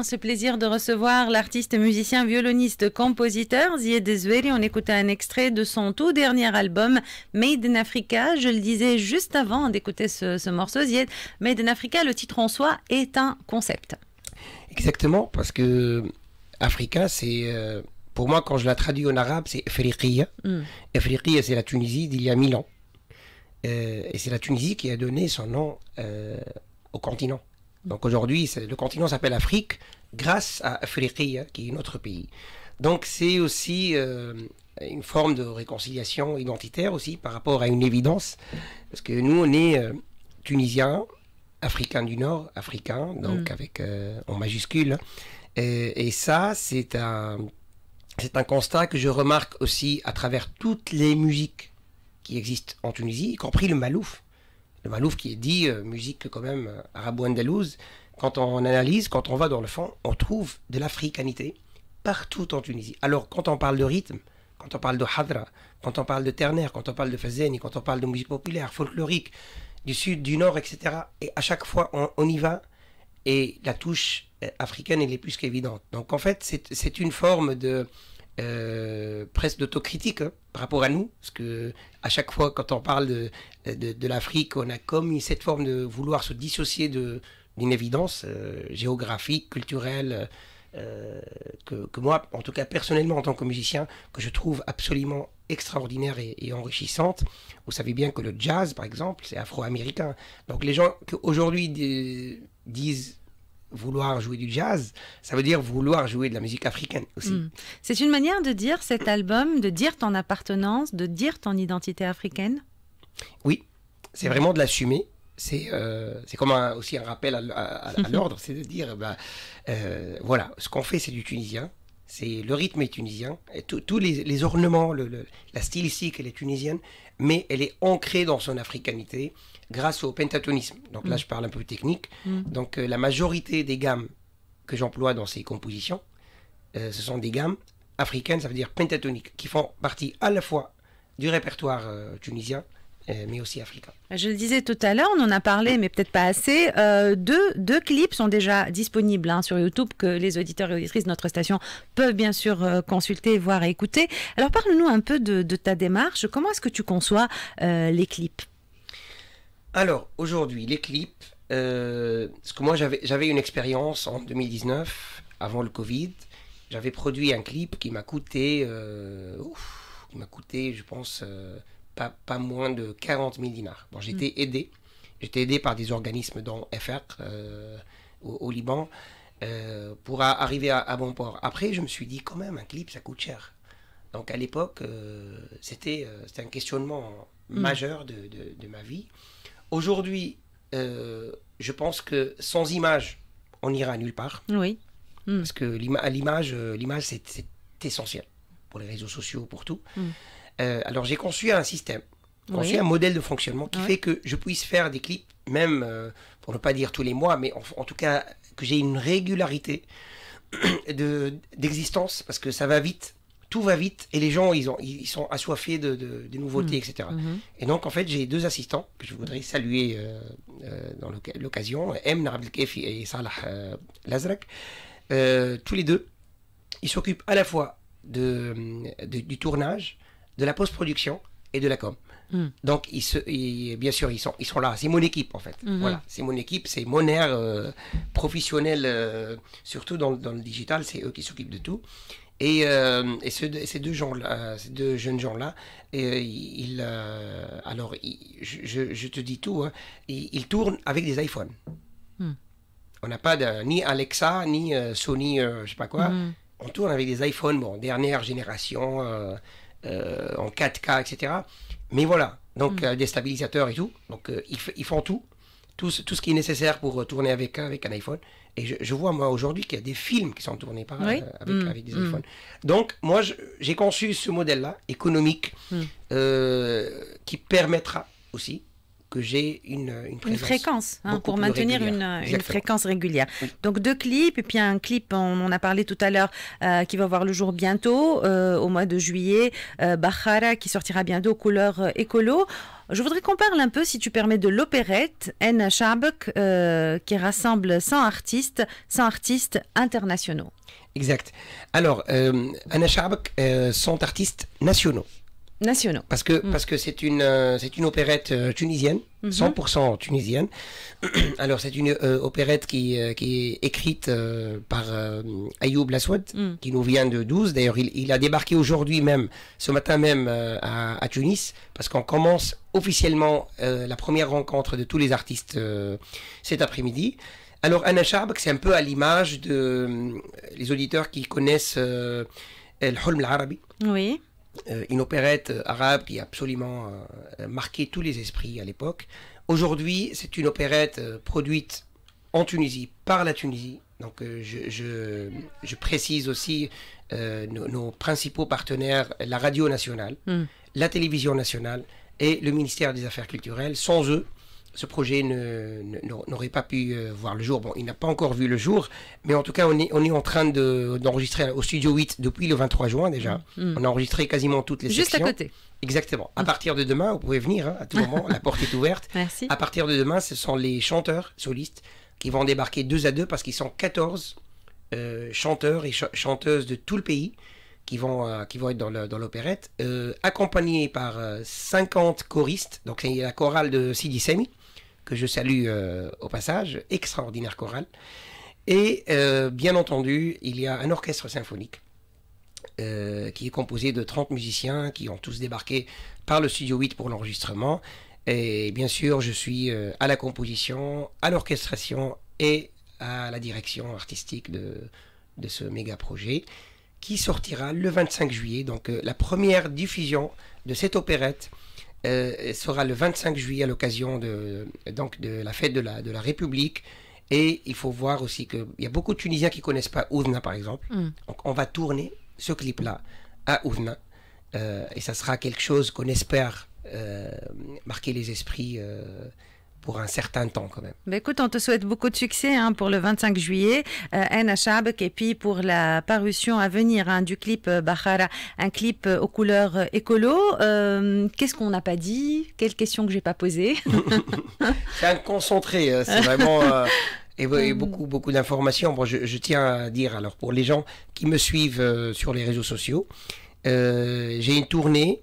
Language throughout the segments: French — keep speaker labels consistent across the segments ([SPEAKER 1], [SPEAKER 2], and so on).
[SPEAKER 1] Ce plaisir de recevoir l'artiste, musicien, violoniste, compositeur Zied Zoueri. On écoutait un extrait de son tout dernier album Made in Africa. Je le disais juste avant d'écouter ce morceau, Zied. Made in Africa, le titre en soi est un concept.
[SPEAKER 2] Exactement, parce que Africa, c'est pour moi, quand je la traduis en arabe, c'est Afriqiya. Afriqiya, c'est la Tunisie d'il y a 1000 ans. Et c'est la Tunisie qui a donné son nom au continent. Donc aujourd'hui, le continent s'appelle Afrique grâce à Afriqiya, qui est notre pays. Donc c'est aussi une forme de réconciliation identitaire aussi par rapport à une évidence. Parce que nous, on est tunisiens, africains du Nord, africains, donc avec en majuscule. Et ça, c'est un constat que je remarque aussi à travers toutes les musiques qui existent en Tunisie, y compris le malouf. Le malouf qui est dit musique quand même arabo-andalouse. Quand on analyse, quand on va dans le fond, on trouve de l'africanité partout en Tunisie. Alors quand on parle de rythme, quand on parle de hadra, quand on parle de ternaire, quand on parle de fazeni, quand on parle de musique populaire, folklorique, du sud, du nord, etc. Et à chaque fois, on y va et la touche africaine, elle est plus qu'évidente. Donc en fait, c'est une forme de presque d'autocritique par rapport à nous, parce que à chaque fois quand on parle de l'Afrique, on a comme cette forme de vouloir se dissocier d'une évidence géographique, culturelle, que moi, en tout cas personnellement en tant que musicien, que je trouve absolument extraordinaire et enrichissante. Vous savez bien que le jazz, par exemple, c'est afro-américain. Donc les gens qui aujourd'hui disent vouloir jouer du jazz, ça veut dire vouloir jouer de la musique africaine aussi.
[SPEAKER 1] C'est une manière de dire cet album, de dire ton appartenance, de dire ton identité africaine?
[SPEAKER 2] Oui, c'est vraiment de l'assumer. C'est comme aussi un rappel à l'ordre, c'est de dire, voilà, ce qu'on fait, c'est du tunisien, le rythme est tunisien, et tous les ornements, la stylistique, elle est tunisienne, mais elle est ancrée dans son africanité grâce au pentatonisme. Donc là, je parle un peu technique. Donc la majorité des gammes que j'emploie dans ces compositions, ce sont des gammes africaines, ça veut dire pentatoniques, qui font partie à la fois du répertoire tunisien, mais aussi africain.
[SPEAKER 1] Je le disais tout à l'heure, on en a parlé, mais peut-être pas assez. Deux clips sont déjà disponibles sur YouTube, que les auditeurs et auditrices de notre station peuvent bien sûr consulter, voir et écouter. Alors parle-nous un peu de ta démarche. Comment est-ce que tu conçois les clips?
[SPEAKER 2] Alors aujourd'hui, les clips, parce que moi j'avais une expérience en 2019, avant le Covid. J'avais produit un clip qui m'a coûté, je pense, pas moins de 40 000 dinars. Bon, j'étais aidé par des organismes dont FR au Liban pour arriver à bon port. Après, je me suis dit quand même, un clip, ça coûte cher. Donc à l'époque, c'était un questionnement majeur de ma vie. Aujourd'hui, je pense que sans image, on n'ira nulle part.
[SPEAKER 1] Oui.
[SPEAKER 2] Parce que l'image, c'est essentiel pour les réseaux sociaux, pour tout. Alors j'ai conçu un système, un modèle de fonctionnement qui fait que je puisse faire des clips, même, pour ne pas dire tous les mois, mais en tout cas que j'ai une régularité d'existence, parce que ça va vite. Tout va vite et les gens, ils sont assoiffés de nouveautés, etc. Et donc, en fait, j'ai deux assistants que je voudrais saluer dans l'occasion, M. Narabdelkefi et Salah Lazrak. Tous les deux, ils s'occupent à la fois du tournage, de la post-production et de la com. Donc, bien sûr, ils sont là. C'est mon équipe, en fait. Voilà, c'est mon équipe, c'est mon air professionnel, surtout dans le digital, c'est eux qui s'occupent de tout. Et ces deux jeunes gens-là, alors, je te dis tout, ils tournent avec des iPhones. On n'a pas ni Alexa, ni Sony, je sais pas quoi. On tourne avec des iPhones, bon, dernière génération, en 4K, etc. Mais voilà, donc des stabilisateurs et tout. Donc ils font tout ce qui est nécessaire pour tourner avec un iPhone. Et je vois, moi, aujourd'hui, qu'il y a des films qui sont tournés avec des iPhones. Donc, moi, j'ai conçu ce modèle-là, économique, qui permettra aussi que j'ai une
[SPEAKER 1] fréquence, pour maintenir une fréquence régulière. Donc, deux clips, et puis un clip, on en a parlé tout à l'heure, qui va voir le jour bientôt, au mois de juillet, Bakhara, qui sortira bientôt, couleur écolo. Je voudrais qu'on parle un peu, si tu permets, de l'opérette En Shabak, qui rassemble 100 artistes internationaux.
[SPEAKER 2] Exact. Alors, En Shabak sont artistes nationaux.
[SPEAKER 1] Nationaux.
[SPEAKER 2] Parce que c'est une opérette tunisienne, 100% tunisienne. Alors c'est une opérette qui est écrite par Ayoub Laswad, qui nous vient de 12. D'ailleurs, il a débarqué aujourd'hui même, ce matin même à Tunis, parce qu'on commence officiellement la première rencontre de tous les artistes cet après-midi. Alors En Shabak, c'est un peu à l'image de les auditeurs qui connaissent El Hulm Al-Arabi.
[SPEAKER 1] Oui.
[SPEAKER 2] Une opérette arabe qui a absolument marqué tous les esprits à l'époque. Aujourd'hui, c'est une opérette produite en Tunisie, par la Tunisie. Donc je précise aussi nos principaux partenaires, la radio nationale, la télévision nationale et le ministère des Affaires culturelles. Sans eux, ce projet n'aurait pas pu voir le jour. Bon, il n'a pas encore vu le jour, mais en tout cas, on est en train d'enregistrer au Studio 8 depuis le 23 juin déjà. On a enregistré quasiment toutes les sections.
[SPEAKER 1] Juste à côté.
[SPEAKER 2] Exactement. À partir de demain, vous pouvez venir à tout moment, la porte est ouverte.
[SPEAKER 1] Merci.
[SPEAKER 2] À partir de demain, ce sont les chanteurs solistes qui vont débarquer 2 à 2 parce qu'ils sont 14 chanteurs et chanteuses de tout le pays qui vont être dans l'opérette, accompagnés par 50 choristes. Donc il y a la chorale de Sidi Semi, que je salue au passage, extraordinaire chorale. Et bien entendu, il y a un orchestre symphonique qui est composé de 30 musiciens qui ont tous débarqué par le Studio 8 pour l'enregistrement. Et bien sûr, je suis à la composition, à l'orchestration et à la direction artistique de ce méga projet qui sortira le 25 juillet. Donc la première diffusion de cette opérette sera le 25 juillet à l'occasion de la fête de la République. Et il faut voir aussi qu'il y a beaucoup de Tunisiens qui ne connaissent pas Oudna, par exemple. Donc on va tourner ce clip-là à Oudna. Et ça sera quelque chose qu'on espère marquer les esprits pour un certain temps quand même.
[SPEAKER 1] Ben écoute, on te souhaite beaucoup de succès pour le 25 juillet, En Shabak, et puis pour la parution à venir du clip Bahara, un clip aux couleurs écolo. Qu'est-ce qu'on n'a pas dit? Quelle question que j'ai pas posée?
[SPEAKER 2] C'est un concentré, c'est vraiment... et beaucoup d'informations. Bon, je tiens à dire, alors pour les gens qui me suivent sur les réseaux sociaux, j'ai une tournée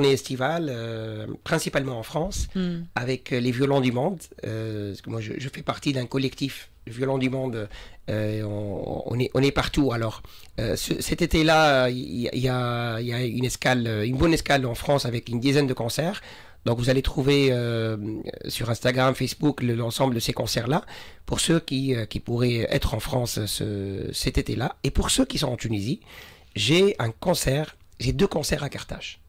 [SPEAKER 2] estivale, principalement en France, avec les Violons du Monde. Parce que moi, je fais partie d'un collectif, les Violons du Monde. On est partout. Alors, cet été-là, il y a une bonne escale en France avec une dizaine de concerts. Donc, vous allez trouver sur Instagram, Facebook, l'ensemble de ces concerts-là, pour ceux qui pourraient être en France cet été-là. Et pour ceux qui sont en Tunisie, j'ai 2 concerts à Carthage.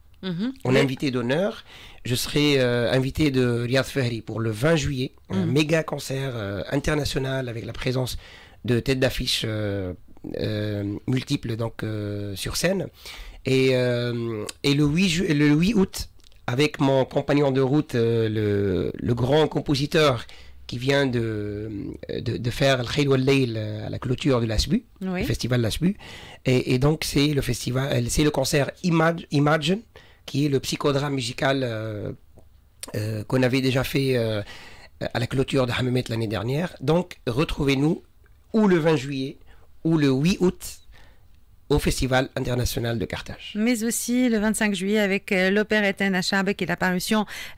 [SPEAKER 2] On est invité d'honneur. Je serai invité de Riyad Fahri pour le 20 juillet, un méga concert international avec la présence de têtes d'affiche multiples donc, sur scène. Et le 8 août, avec mon compagnon de route, le grand compositeur qui vient de faire Al-Khayl wal-Layl à la clôture de l'Asbu, le festival l'Asbu. Et donc, c'est le concert Imagine, qui est le psychodrame musical qu'on avait déjà fait à la clôture de Hammamet l'année dernière. Donc, retrouvez-nous ou le 20 juillet ou le 8 août au Festival international de Carthage.
[SPEAKER 1] Mais aussi le 25 juillet avec l'opérette En Shabak et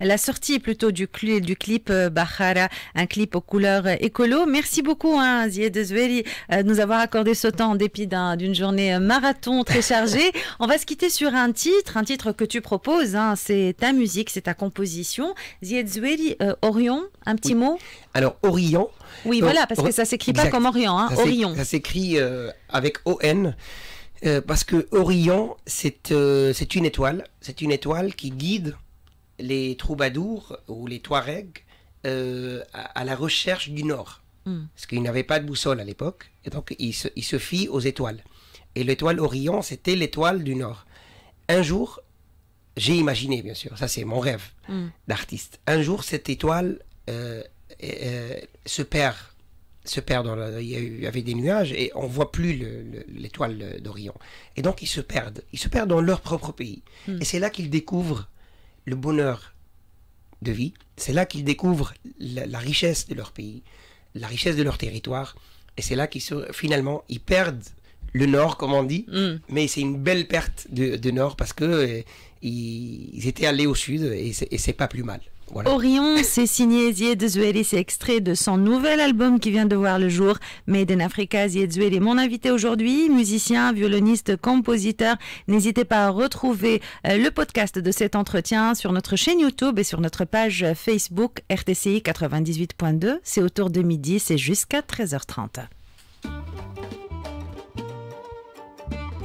[SPEAKER 1] la sortie plutôt du clip Bahara, un clip aux couleurs écolo. Merci beaucoup Zied Zoueri de nous avoir accordé ce temps en dépit d'une journée marathon très chargée. On va se quitter sur un titre que tu proposes, c'est ta musique, c'est ta composition. Zied Zoueri, Orion, un petit mot?
[SPEAKER 2] Alors Orion.
[SPEAKER 1] Oui, voilà, parce que ça s'écrit pas comme Orion, Orion.
[SPEAKER 2] Ça s'écrit avec O-N. Parce que Orion, c'est une étoile qui guide les troubadours ou les Touaregs à la recherche du Nord. Parce qu'ils n'avaient pas de boussole à l'époque, et donc ils se fient aux étoiles. Et l'étoile Orion, c'était l'étoile du Nord. Un jour, j'ai imaginé, bien sûr, ça c'est mon rêve d'artiste, un jour cette étoile se perd il y avait des nuages et on voit plus l'étoile d'Orion. Et donc ils se perdent dans leur propre pays. Et c'est là qu'ils découvrent le bonheur de vie. C'est là qu'ils découvrent la richesse de leur pays, la richesse de leur territoire. Et c'est là qu'ils finalement, ils perdent le nord, comme on dit. Mais c'est une belle perte de nord parce que ils étaient allés au sud et c'est pas plus mal. Voilà.
[SPEAKER 1] Orion, c'est signé Zied Zoueli, c'est extrait de son nouvel album qui vient de voir le jour, Made in Africa. Zied Zoueli, mon invité aujourd'hui, musicien, violoniste, compositeur. N'hésitez pas à retrouver le podcast de cet entretien sur notre chaîne YouTube et sur notre page Facebook RTCI 98.2. C'est autour de midi, c'est jusqu'à 13h30.